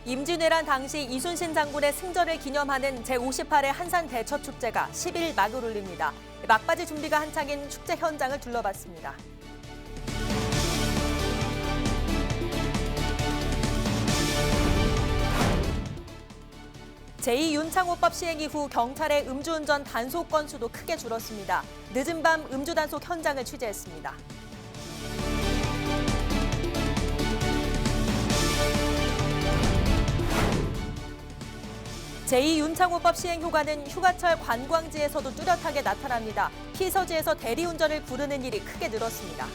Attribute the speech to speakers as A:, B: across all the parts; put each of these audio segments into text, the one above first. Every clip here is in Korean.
A: 임진왜란 당시 이순신 장군의 승전을 기념하는 제58회 한산대첩축제가 10일 막을 올립니다. 막바지 준비가 한창인 축제 현장을 둘러봤습니다. 제2윤창호법 시행 이후 경찰의 음주운전 단속 건수도 크게 줄었습니다. 늦은 밤 음주 단속 현장을 취재했습니다. 제2윤창호법 시행 효과는 휴가철 관광지에서도 뚜렷하게 나타납니다. 피서지에서 대리운전을 부르는 일이 크게 늘었습니다.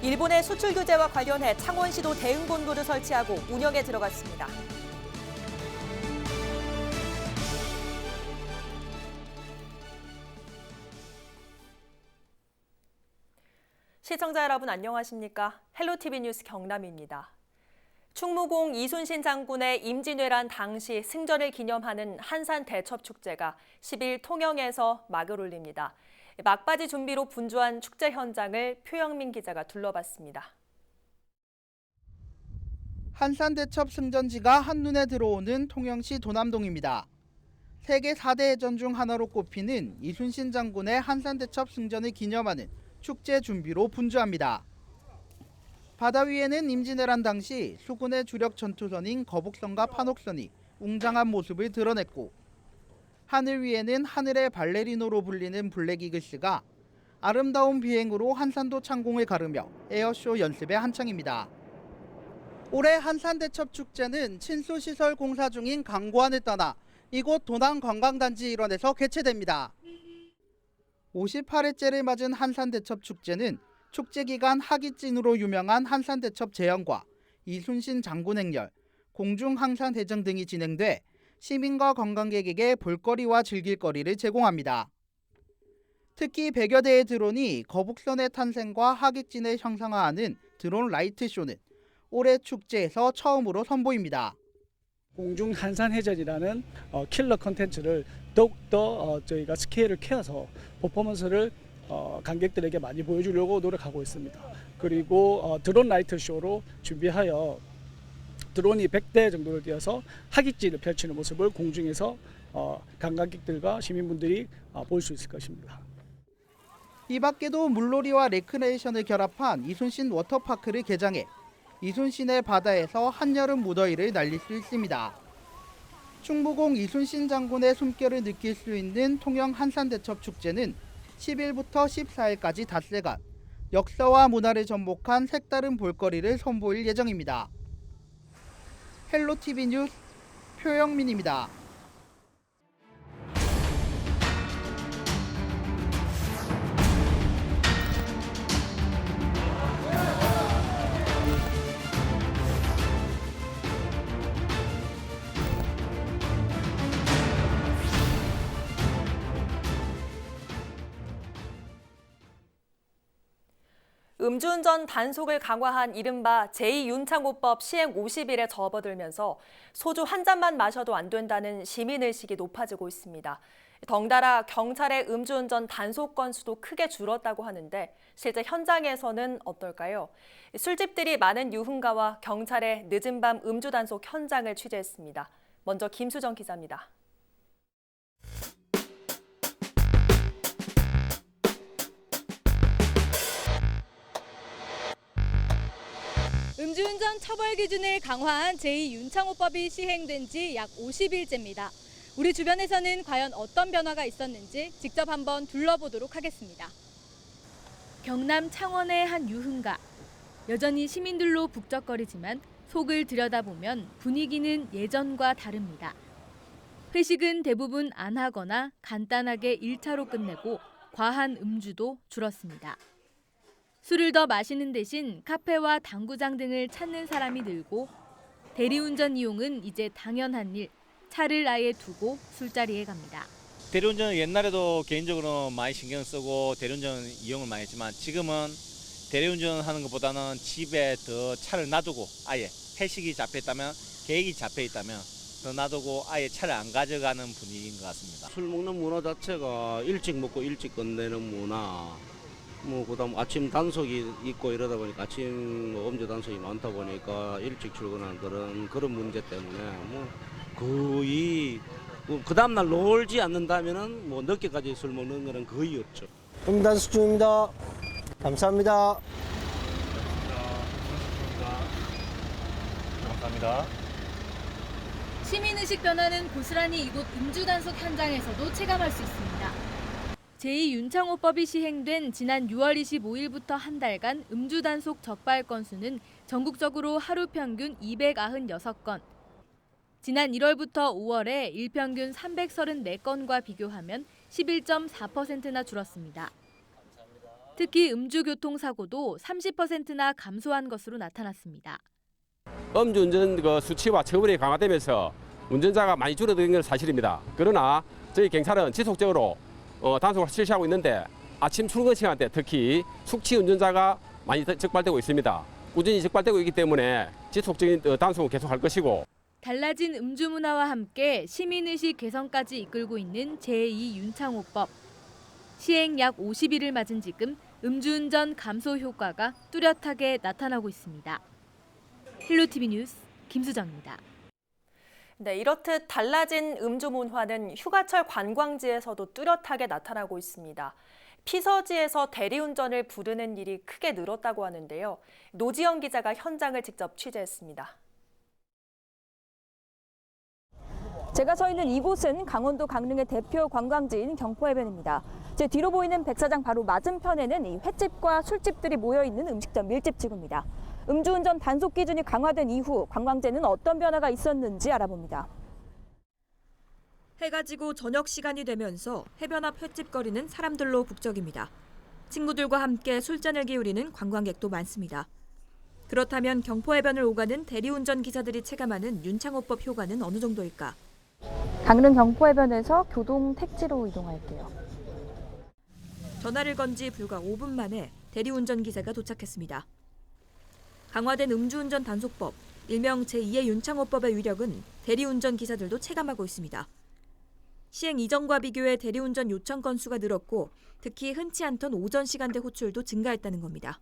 A: 일본의 수출 규제와 관련해 창원시도 대응 본부를 설치하고 운영에 들어갔습니다. 시청자 여러분 안녕하십니까? 헬로티비 뉴스 경남입니다. 충무공 이순신 장군의 임진왜란 당시 승전을 기념하는 한산대첩축제가 10일 통영에서 막을 올립니다. 막바지 준비로 분주한 축제 현장을 표영민 기자가 둘러봤습니다.
B: 한산대첩 승전지가 한눈에 들어오는 통영시 도남동입니다. 세계 4대 해전 중 하나로 꼽히는 이순신 장군의 한산대첩 승전을 기념하는 축제 준비로 분주합니다. 바다 위에는 임진왜란 당시 수군의 주력 전투선인 거북선과 판옥선이 웅장한 모습을 드러냈고, 하늘 위에는 하늘의 발레리노로 불리는 블랙이글스가 아름다운 비행으로 한산도 창공을 가르며 에어쇼 연습에 한창입니다. 올해 한산대첩 축제는 친수시설 공사 중인 강고안을 떠나 이곳 도남관광단지 일원에서 개최됩니다. 58회째를 맞은 한산대첩 축제는 축제 기간 하깃진으로 유명한 한산대첩 재현과 이순신 장군 행렬, 공중항산대전 등이 진행돼 시민과 관광객에게 볼거리와 즐길거리를 제공합니다. 특히 100여 대의 드론이 거북선의 탄생과 하깃진을 형상화하는 드론 라이트쇼는 올해 축제에서 처음으로 선보입니다.
C: 공중 한산해전이라는 킬러 컨텐츠를 더욱더 저희가 스케일을 키워서 퍼포먼스를 관객들에게 많이 보여주려고 노력하고 있습니다. 그리고 드론 라이트 쇼로 준비하여 드론이 100대 정도를 띄어서 하깃진을 펼치는 모습을 공중에서 관광객들과 시민분들이 볼 수 있을 것입니다.
B: 이 밖에도 물놀이와 레크레이션을 결합한 이순신 워터파크를 개장해 이순신의 바다에서 한여름 무더위를 날릴 수 있습니다. 충무공 이순신 장군의 숨결을 느낄 수 있는 통영 한산대첩 축제는 10일부터 14일까지 닷새간 역사와 문화를 접목한 색다른 볼거리를 선보일 예정입니다. 헬로티비 뉴스 표영민입니다.
A: 음주운전 단속을 강화한 이른바 제2윤창호법 시행 50일에 접어들면서 소주 한 잔만 마셔도 안 된다는 시민의식이 높아지고 있습니다. 덩달아 경찰의 음주운전 단속 건수도 크게 줄었다고 하는데 실제 현장에서는 어떨까요? 술집들이 많은 유흥가와 경찰의 늦은 밤 음주 단속 현장을 취재했습니다. 먼저 김수정 기자입니다.
D: 음주운전 처벌 기준을 강화한 제2윤창호법이 시행된 지 약 50일째입니다. 우리 주변에서는 과연 어떤 변화가 있었는지 직접 한번 둘러보도록 하겠습니다. 경남 창원의 한 유흥가. 여전히 시민들로 북적거리지만 속을 들여다보면 분위기는 예전과 다릅니다. 회식은 대부분 안 하거나 간단하게 1차로 끝내고 과한 음주도 줄었습니다. 술을 더 마시는 대신 카페와 당구장 등을 찾는 사람이 늘고 대리운전 이용은 이제 당연한 일, 차를 아예 두고 술자리에 갑니다.
E: 대리운전은 옛날에도 개인적으로 많이 신경 쓰고 대리운전 이용을 많이 했지만 지금은 대리운전 하는 것보다는 집에 더 차를 놔두고 아예 회식이 잡혀있다면 계획이 잡혀있다면 더 놔두고 아예 차를 안 가져가는 분위기인 것 같습니다.
F: 술 먹는 문화 자체가 일찍 먹고 일찍 끝내는 문화, 그다음 아침 단속이 있고 이러다 보니까 아침 음주 단속이 많다 보니까 일찍 출근하는 그런 문제 때문에 거의 그 다음날 놀지 않는다면은 늦게까지 술 먹는 거는 거의 없죠.
G: 음단속 중입니다. 감사합니다.
H: 감사합니다.
D: 시민의식 변화는 고스란히 이곳 음주 단속 현장에서도 체감할 수 있습니다. 제2윤창호법이 시행된 지난 6월 25일부터 한 달간 음주 단속 적발 건수는 전국적으로 하루 평균 296건. 지난 1월부터 5월에 일평균 334건과 비교하면 11.4%나 줄었습니다. 특히 음주교통사고도 30%나 감소한 것으로 나타났습니다.
I: 음주운전 수치와 처벌이 강화되면서 운전자가 많이 줄어든 건 사실입니다. 그러나 저희 경찰은 지속적으로 단속을 실시하고 있는데 아침 출근 시간대 특히 숙취 운전자가 많이 적발되고 있습니다. 꾸준히 적발되고 있기 때문에 지속적인 단속을 계속할 것이고
D: 달라진 음주 문화와 함께 시민의식 개선까지 이끌고 있는 제2윤창호법. 시행 약 50일을 맞은 지금 음주운전 감소 효과가 뚜렷하게 나타나고 있습니다. 헬로티비 뉴스 김수정입니다.
A: 네, 이렇듯 달라진 음주 문화는 휴가철 관광지에서도 뚜렷하게 나타나고 있습니다. 피서지에서 대리운전을 부르는 일이 크게 늘었다고 하는데요. 노지영 기자가 현장을 직접 취재했습니다.
J: 제가 서 있는 이곳은 강원도 강릉의 대표 관광지인 경포해변입니다. 제 뒤로 보이는 백사장 바로 맞은편에는 이 횟집과 술집들이 모여있는 음식점 밀집지구입니다. 음주운전 단속 기준이 강화된 이후 관광지에는 어떤 변화가 있었는지 알아봅니다.
K: 해가 지고 저녁 시간이 되면서 해변 앞 횟집 거리는 사람들로 북적입니다. 친구들과 함께 술잔을 기울이는 관광객도 많습니다. 그렇다면 경포해변을 오가는 대리운전 기사들이 체감하는 윤창호법 효과는 어느 정도일까?
J: 강릉 경포해변에서 교동 택지로 이동할게요.
K: 전화를 건 지 불과 5분 만에 대리운전 기사가 도착했습니다. 강화된 음주운전 단속법, 일명 제2의 윤창호법의 위력은 대리운전 기사들도 체감하고 있습니다. 시행 이전과 비교해 대리운전 요청 건수가 늘었고 특히 흔치 않던 오전 시간대 호출도 증가했다는 겁니다.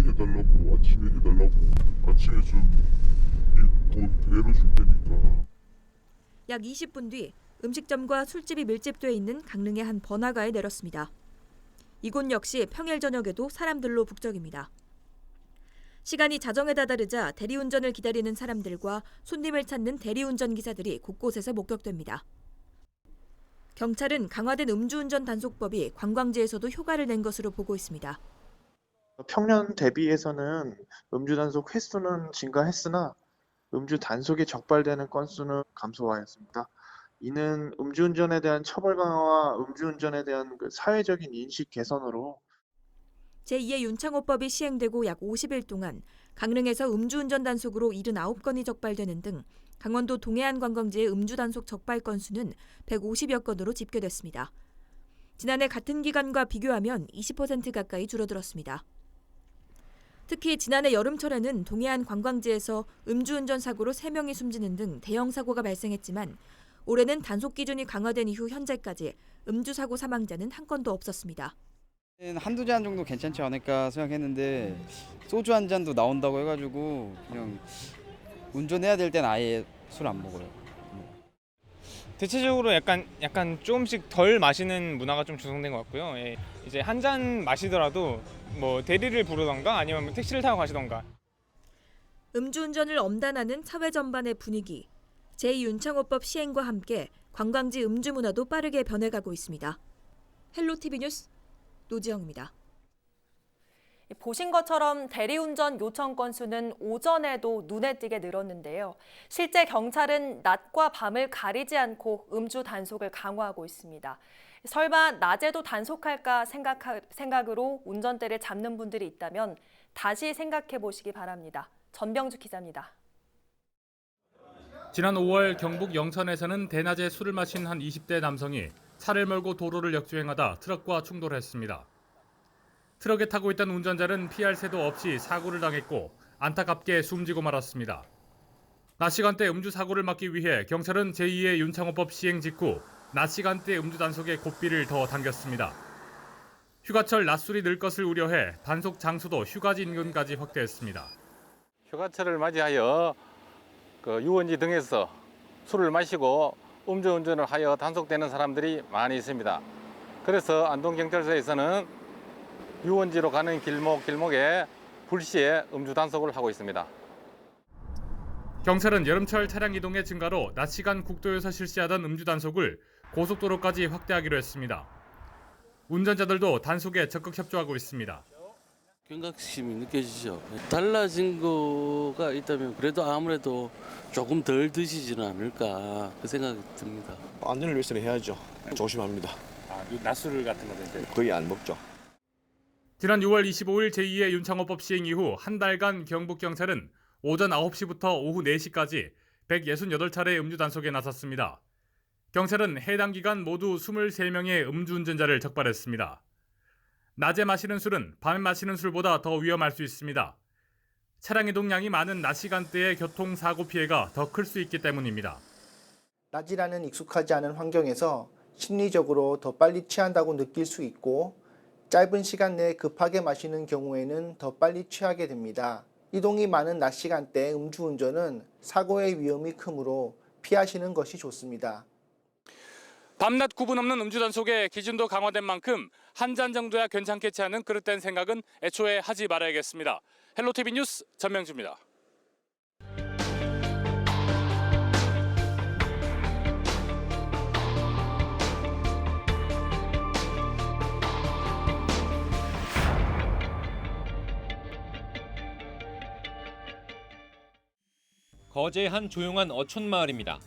L: 해달라고 아침에 좀 더 배로 줄 테니까.
K: 약 20분 뒤 음식점과 술집이 밀집돼 있는 강릉의 한 번화가에 내렸습니다. 이곳 역시 평일 저녁에도 사람들로 북적입니다. 시간이 자정에 다다르자 대리운전을 기다리는 사람들과 손님을 찾는 대리운전 기사들이 곳곳에서 목격됩니다. 경찰은 강화된 음주운전 단속법이 관광지에서도 효과를 낸 것으로 보고 있습니다.
M: 평년 대비해서는 음주 단속 횟수는 증가했으나 음주 단속에 적발되는 건수는 감소하였습니다. 이는 음주운전에 대한 처벌 강화와 음주운전에 대한 사회적인 인식 개선으로
K: 제2의 윤창호법이 시행되고 약 50일 동안 강릉에서 음주운전 단속으로 79건이 적발되는 등 강원도 동해안 관광지의 음주 단속 적발 건수는 150여 건으로 집계됐습니다. 지난해 같은 기간과 비교하면 20% 가까이 줄어들었습니다. 특히 지난해 여름철에는 동해안 관광지에서 음주운전 사고로 3명이 숨지는 등 대형 사고가 발생했지만 올해는 단속 기준이 강화된 이후 현재까지 음주 사고 사망자는 한 건도 없었습니다.
N: 한두 잔 정도 괜찮지 않을까 생각했는데 소주 한 잔도 나온다고 해가지고 그냥 운전해야 될 땐 아예 술 안 먹어요.
H: 대체적으로 약간 조금씩 덜 마시는 문화가 좀 조성된 것 같고요. 예, 이제 한 잔 마시더라도 뭐 대리를 부르던가 아니면 택시를 타고 가시던가.
K: 음주운전을 엄단하는 사회 전반의 분위기, 제2윤창호법 시행과 함께 관광지 음주 문화도 빠르게 변해가고 있습니다. 헬로티비 뉴스 노지영입니다.
A: 보신 것처럼 대리운전 요청 건수는 오전에도 눈에 띄게 늘었는데요. 실제 경찰은 낮과 밤을 가리지 않고 음주 단속을 강화하고 있습니다. 설마 낮에도 단속할까 생각으로 운전대를 잡는 분들이 있다면 다시 생각해 보시기 바랍니다. 전병주 기자입니다.
O: 지난 5월 경북 영천에서는 대낮에 술을 마신 한 20대 남성이 차를 몰고 도로를 역주행하다 트럭과 충돌했습니다. 트럭에 타고 있던 운전자는 피할 새도 없이 사고를 당했고 안타깝게 숨지고 말았습니다. 낮 시간대 음주 사고를 막기 위해 경찰은 제2의 윤창호법 시행 직후 낮 시간대 음주 단속에 고삐를 더 당겼습니다. 휴가철 낮술이 늘 것을 우려해 단속 장소도 휴가지 인근까지 확대했습니다.
P: 휴가철을 맞이하여 유원지 등에서 술을 마시고 음주운전을 하여 단속되는 사람들이 많이 있습니다. 그래서 안동경찰서에서는 유원지로 가는 길목에 불시에 음주 단속을 하고 있습니다.
O: 경찰은 여름철 차량 이동의 증가로 낮 시간 국도에서 실시하던 음주 단속을 고속도로까지 확대하기로 했습니다. 운전자들도 단속에 적극 협조하고 있습니다.
Q: 경각심이 느껴지죠. 달라진 거가 있다면 그래도 아무래도 조금 덜 드시지는 않을까 그 생각이 듭니다.
R: 안전을 위해서는 해야죠. 조심합니다.
P: 낮술 같은 거는
R: 거의 안 먹죠.
O: 지난 6월 25일 제2의 윤창호법 시행 이후 한 달간 경북경찰은 오전 9시부터 오후 4시까지 168차례 음주 단속에 나섰습니다. 경찰은 해당 기간 모두 23명의 음주운전자를 적발했습니다. 낮에 마시는 술은 밤에 마시는 술보다 더 위험할 수 있습니다. 차량 이동량이 많은 낮 시간대의 교통사고 피해가 더 클 수 있기 때문입니다.
S: 낮이라는 익숙하지 않은 환경에서 심리적으로 더 빨리 취한다고 느낄 수 있고 짧은 시간 내에 급하게 마시는 경우에는 더 빨리 취하게 됩니다. 이동이 많은 낮 시간대 음주운전은 사고의 위험이 크므로 피하시는 것이 좋습니다.
O: 밤낮 구분 없는 음주 단속의 기준도 강화된 만큼 한 잔 정도야 괜찮겠지 하는 그릇된 생각은 애초에 하지 말아야겠습니다. 헬로티비 뉴스 전명주입니다.
T: 거제의 한 조용한 어촌 마을입니다.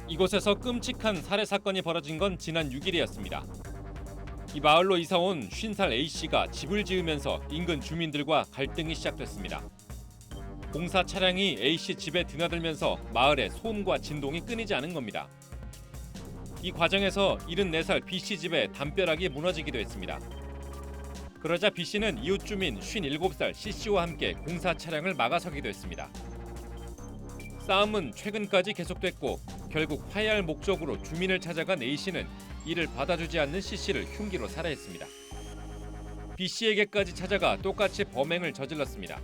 T: 이곳에서 끔찍한 살해 사건이 벌어진 건 지난 6일이었습니다. 이 마을로 이사온 50살 A씨가 집을 지으면서 인근 주민들과 갈등이 시작됐습니다. 공사 차량이 A씨 집에 드나들면서 마을에 소음과 진동이 끊이지 않은 겁니다. 이 과정에서 74살 B씨 집에 담벼락이 무너지기도 했습니다. 그러자 B씨는 이웃 주민 57살 C씨와 함께 공사 차량을 막아서기도 했습니다. 싸움은 최근까지 계속됐고 결국 화해할 목적으로 주민을 찾아간 A씨는 이를 받아주지 않는 C씨를 흉기로 살해했습니다. B씨에게까지 찾아가 똑같이 범행을 저질렀습니다.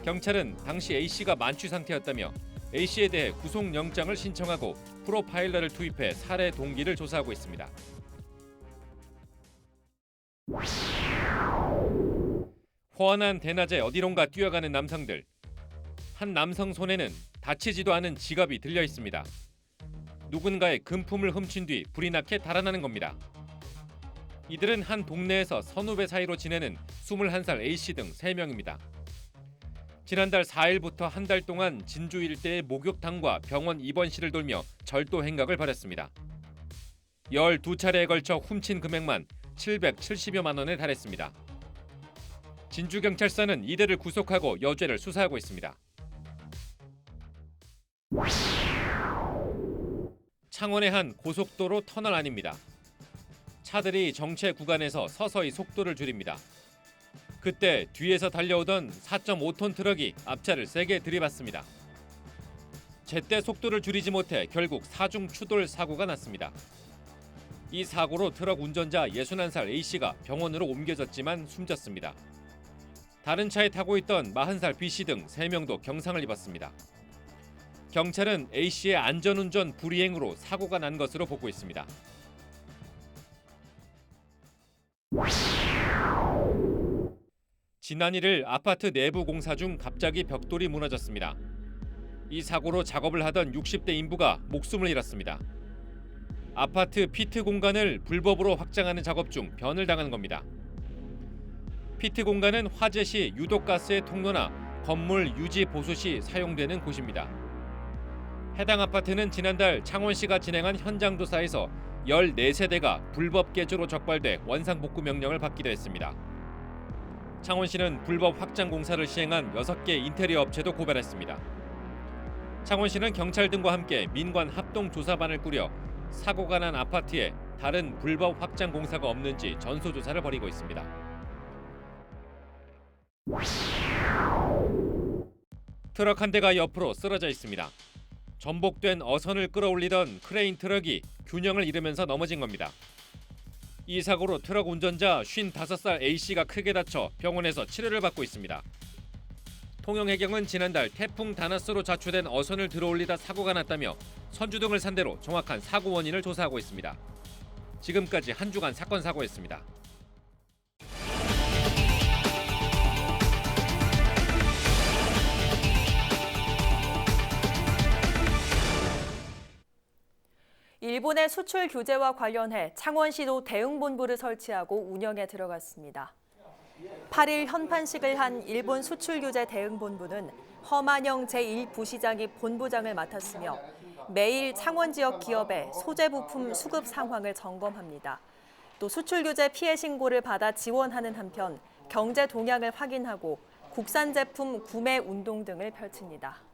T: 경찰은 당시 A씨가 만취 상태였다며 A씨에 대해 구속영장을 신청하고 프로파일러를 투입해 살해 동기를 조사하고 있습니다. 호환한 대낮에 어디론가 뛰어가는 남성들. 한 남성 손에는 다치지도 않은 지갑이 들려 있습니다. 누군가의 금품을 훔친 뒤 불이 나게 달아나는 겁니다. 이들은 한 동네에서 선후배 사이로 지내는 21살 A씨 등 3명입니다. 지난달 4일부터 한 달 동안 진주 일대의 목욕탕과 병원 입원실을 돌며 절도 행각을 벌였습니다. 12차례에 걸쳐 훔친 금액만 770여만 원에 달했습니다. 진주경찰서는 이들을 구속하고 여죄를 수사하고 있습니다. 창원의 한 고속도로 터널 안입니다. 차들이 정체 구간에서 서서히 속도를 줄입니다. 그때 뒤에서 달려오던 4.5톤 트럭이 앞차를 세게 들이받습니다. 제때 속도를 줄이지 못해 결국 사중 추돌 사고가 났습니다. 이 사고로 트럭 운전자 61살 A씨가 병원으로 옮겨졌지만 숨졌습니다. 다른 차에 타고 있던 40살 B씨 등 3명도 경상을 입었습니다. 경찰은 A씨의 안전운전 불이행으로 사고가 난 것으로 보고 있습니다. 지난 1일 아파트 내부 공사 중 갑자기 벽돌이 무너졌습니다. 이 사고로 작업을 하던 60대 인부가 목숨을 잃었습니다. 아파트 피트 공간을 불법으로 확장하는 작업 중 변을 당한 겁니다. 피트 공간은 화재 시 유독가스의 통로나 건물 유지 보수 시 사용되는 곳입니다. 해당 아파트는 지난달 창원시가 진행한 현장 조사에서 14세대가 불법 개조로 적발돼 원상복구 명령을 받기도 했습니다. 창원시는 불법 확장 공사를 시행한 6개 인테리어 업체도 고발했습니다. 창원시는 경찰 등과 함께 민관 합동조사반을 꾸려 사고가 난 아파트에 다른 불법 확장 공사가 없는지 전수조사를 벌이고 있습니다. 트럭 한 대가 옆으로 쓰러져 있습니다. 전복된 어선을 끌어올리던 크레인 트럭이 균형을 잃으면서 넘어진 겁니다. 이 사고로 트럭 운전자 55살 A씨가 크게 다쳐 병원에서 치료를 받고 있습니다. 통영해경은 지난달 태풍 다나스로 자초된 어선을 들어올리다 사고가 났다며 선주 등을 상대로 정확한 사고 원인을 조사하고 있습니다. 지금까지 한 주간 사건 사고였습니다.
A: 일본의 수출 규제와 관련해 창원시도 대응본부를 설치하고 운영에 들어갔습니다. 8일 현판식을 한 일본 수출규제 대응본부는 허만영 제1부시장이 본부장을 맡았으며 매일 창원 지역 기업의 소재 부품 수급 상황을 점검합니다. 또 수출규제 피해 신고를 받아 지원하는 한편 경제 동향을 확인하고 국산 제품 구매 운동 등을 펼칩니다.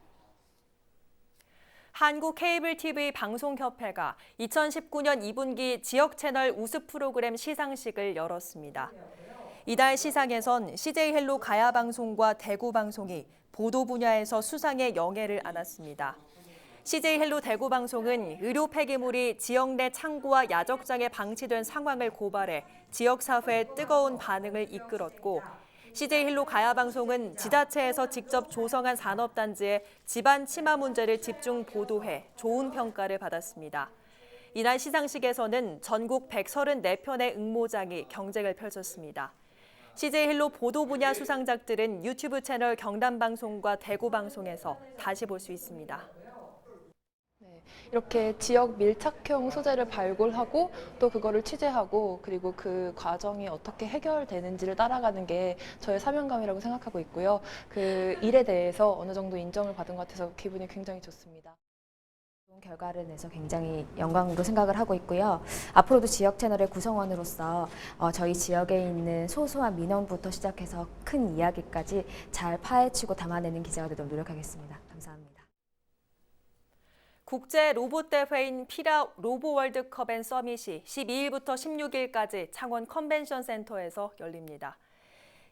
A: 한국 케이블 TV 방송협회가 2019년 2분기 지역 채널 우수 프로그램 시상식을 열었습니다. 이달 시상에선 CJ헬로 가야방송과 대구방송이 보도 분야에서 수상의 영예를 안았습니다. CJ헬로 대구방송은 의료 폐기물이 지역 내 창고와 야적장에 방치된 상황을 고발해 지역사회의 뜨거운 반응을 이끌었고, CJ헬로 가야방송은 지자체에서 직접 조성한 산업단지의 집안 치마 문제를 집중 보도해 좋은 평가를 받았습니다. 이날 시상식에서는 전국 134편의 응모장이 경쟁을 펼쳤습니다. CJ헬로 보도 분야 수상작들은 유튜브 채널 경남방송과 대구방송에서 다시 볼 수 있습니다.
U: 이렇게 지역 밀착형 소재를 발굴하고 또 그거를 취재하고 그리고 그 과정이 어떻게 해결되는지를 따라가는 게 저의 사명감이라고 생각하고 있고요. 그 일에 대해서 어느 정도 인정을 받은 것 같아서 기분이 굉장히 좋습니다.
J: 좋은 결과를 내서 굉장히 영광으로 생각을 하고 있고요. 앞으로도 지역 채널의 구성원으로서 저희 지역에 있는 소소한 민원부터 시작해서 큰 이야기까지 잘 파헤치고 담아내는 기자가 되도록 노력하겠습니다. 감사합니다.
A: 국제 로봇 대회인 피라 로보 월드컵 앤 서밋이 12일부터 16일까지 창원 컨벤션 센터에서 열립니다.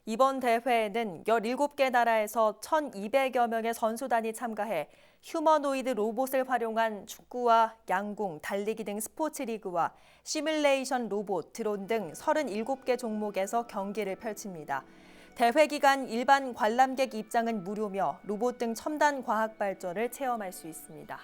A: 이번 대회에는 17개 나라에서 1,200여 명의 선수단이 참가해 휴머노이드 로봇을 활용한 축구와 양궁, 달리기 등 스포츠 리그와 시뮬레이션 로봇, 드론 등 37개 종목에서 경기를 펼칩니다. 대회 기간 일반 관람객 입장은 무료며 로봇 등 첨단 과학 발전을 체험할 수 있습니다.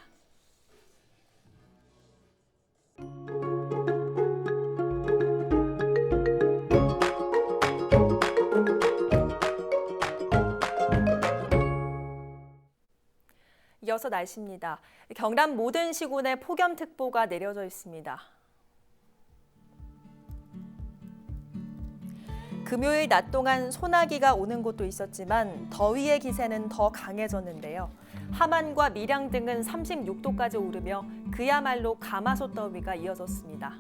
A: 이어서 날씨입니다. 경남 모든 시군에 폭염특보가 내려져 있습니다. 금요일 낮 동안 소나기가 오는 곳도 있었지만 더위의 기세는 더 강해졌는데요. 함안과 밀양 등은 36도까지 오르며 그야말로 가마솥 더위가 이어졌습니다.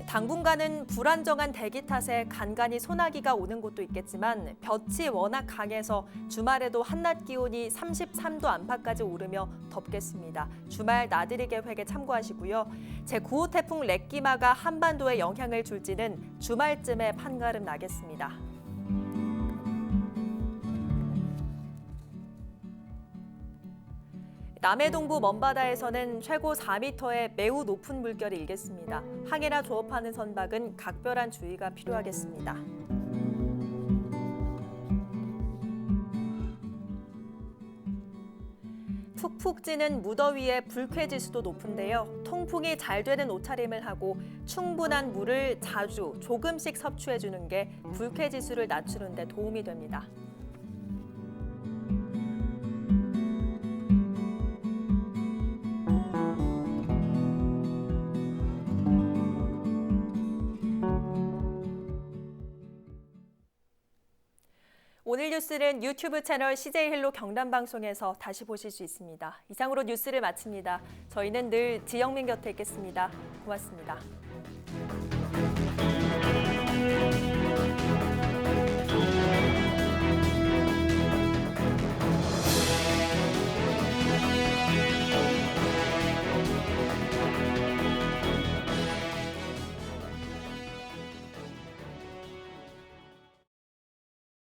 A: 당분간은 불안정한 대기 탓에 간간히 소나기가 오는 곳도 있겠지만 볕이 워낙 강해서 주말에도 한낮 기온이 33도 안팎까지 오르며 덥겠습니다. 주말 나들이 계획에 참고하시고요. 제9호 태풍 렉기마가 한반도에 영향을 줄지는 주말쯤에 판가름 나겠습니다. 남해 동부 먼바다에서는 최고 4m의 매우 높은 물결이 일겠습니다. 항해나 조업하는 선박은 각별한 주의가 필요하겠습니다. 푹푹 찌는 무더위에 불쾌지수도 높은데요. 통풍이 잘 되는 옷차림을 하고 충분한 물을 자주 조금씩 섭취해주는 게 불쾌지수를 낮추는 데 도움이 됩니다. 오늘 뉴스는 유튜브 채널 CJ헬로 경남방송에서 다시 보실 수 있습니다. 이상으로 뉴스를 마칩니다. 저희는 늘 지영민 곁에 있겠습니다. 고맙습니다.